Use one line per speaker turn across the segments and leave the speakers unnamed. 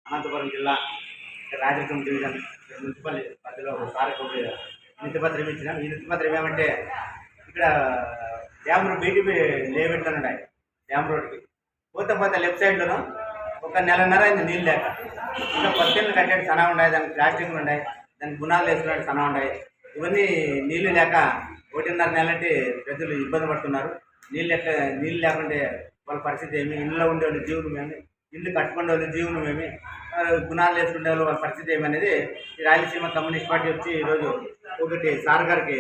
అనంతపురం జిల్లా రాజకీయ division municipal పరిధిలో ఒక సార్కి వినతిపత్రం ఇచ్చినాం. ఈ వినతిపత్రం ఏమంటే ఇక్కడ డ్యామ్ బీటీపీ లేఅవుట్లు ఉన్నాయి. డ్యామ్ రోడ్కి పోతే లెఫ్ట్ సైడ్లోనూ ఒక నెలన్నర అయింది నీళ్ళు లేక. ఇంకా పత్తెళ్ళు కట్టేది సనా ఉన్నాయి, దానికి ప్లాస్టిక్లు ఉన్నాయి, దానికి గుణాలు వేసుకున్నట్టు సనా ఉన్నాయి. ఇవన్నీ నీళ్ళు లేక 1.5 నెలలంటే ప్రజలు ఇబ్బంది పడుతున్నారు. నీళ్ళు లేకుంటే వాళ్ళ పరిస్థితి ఏమి, ఇళ్ళలో ఉండే వాళ్ళ జీవనం ఏమి, ఇల్లు కట్టుకునే వాళ్ళ జీవనం ఏమి, గుణాలు వేసుకునే వాళ్ళు వాళ్ళ పరిస్థితి ఏమనేది ఈ రాయలసీమ కమ్యూనిస్ట్ పార్టీ వచ్చి ఈరోజు ఒకటి సార్ గారికి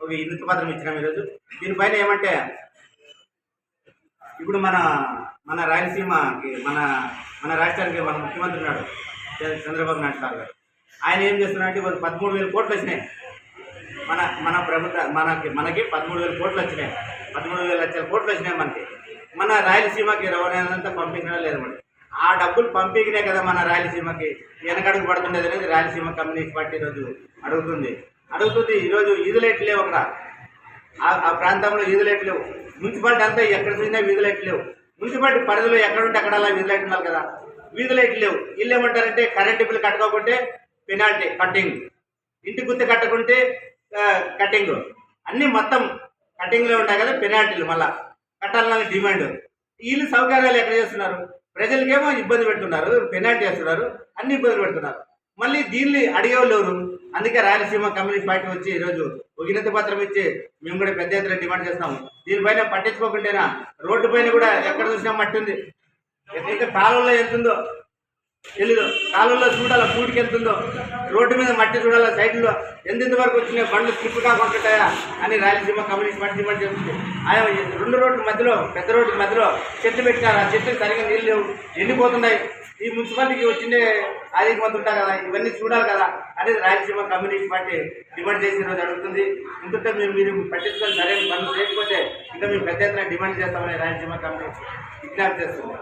ఒక వినతి పత్రం ఇచ్చినాం. ఈరోజు దీనిపైన ఏమంటే ఇప్పుడు మన రాయలసీమకి మన రాష్ట్రానికి మన ముఖ్యమంత్రి ఉన్నాడు చంద్రబాబు నాయుడు సార్ గారు. ఆయన ఏం చేస్తున్నారంటే 13,000 కోట్లు వచ్చినాయి. మన ప్రభుత్వ మనకి 13,000 కోట్లు వచ్చినాయి. 13,000 లక్షల కోట్లు వచ్చినాయి మనకి. మన రాయలసీమకి రవాణా పంపించడం లేదు. మరి ఆ డబ్బులు పంపికినే కదా మన రాయలసీమకి వెనకడుగు పడుతుండేది అనేది రాయలసీమ కమ్యూనిస్ట్ పార్టీ ఈరోజు అడుగుతుంది. ఈరోజు ఈదులైట్లు లేవు. అక్కడ ఆ ప్రాంతంలో ఈదులైట్లు లేవు. మున్సిపాలిటీ అంతా ఎక్కడ చూసినా వీధులైట్లు లేవు. మున్సిపాలిటీ పరిధిలో ఎక్కడుంటే అక్కడ అలా వీధులైట్లు ఉండాలి కదా, వీధులైట్లు లేవు. వీళ్ళు ఏమంటారంటే కరెంటు బిల్లు కట్టుకోకుంటే పెనాల్టీ కట్టింగ్, ఇంటి గుర్తు కట్టకుంటే కట్టింగ్, అన్నీ మొత్తం కట్టింగ్లో ఉంటాయి కదా పెనాల్టీలు. మళ్ళీ కట్టాలని డిమాండ్. వీళ్ళు సౌకర్యాలు ఎక్కడ చేస్తున్నారు, ప్రజలకేమో ఇబ్బంది పెడుతున్నారు, పెనాల్టీ చేస్తున్నారు, అన్ని ఇబ్బందులు పెడుతున్నారు. మళ్ళీ దీన్ని అడిగేవాళ్ళు ఎవరు? అందుకే రాయలసీమ కమ్యూనిస్ట్ పార్టీ వచ్చి ఈరోజు ఒక వినతి పత్రం ఇచ్చి మేము కూడా పెద్ద ఎత్తున డిమాండ్ చేస్తాము. దీనిపైన పట్టించుకోకుంటేనా రోడ్డు పైన కూడా ఎక్కడ చూసినా మట్టి ఉంది. ఇంకా కాలువలో ఎంతుందో తెలీదు, కాలువలో చూడాలా కూటికి ఎంతుందో, రోడ్డు మీద మట్టి చూడాలా, సైడ్లో ఎంత వరకు వచ్చినాయి, బండ్లు స్లిప్ కాకుంటాయా అని రాయలసీమ కమ్యూనిస్ట్ పార్టీ డిమాండ్ చేస్తుంది. ఆయన 2 రోడ్ల మధ్యలో పెద్ద రోడ్డు మధ్యలో చెట్లు పెట్టినారు. ఆ చెట్లు సరిగ్గా నీళ్ళు లేవు, ఎండిపోతున్నాయి. ఈ మున్సిపాలిటీకి వచ్చిండే ఆర్థిక మంత్రి ఉంటారు కదా, ఇవన్నీ చూడాలి కదా అనేది రాయలసీమ కమ్యూనిస్ట్ పార్టీ డిమాండ్ చేసి రోజు అడుగుతుంది. ఎందుకంటే మీరు పట్టించుకొని సరైన పనులు చేయకపోతే ఇంకా మేము పెద్ద ఎత్తున డిమాండ్ చేస్తామని రాయలసీమ కమ్యూనిస్ట్ విజ్ఞప్తి చేస్తుంది.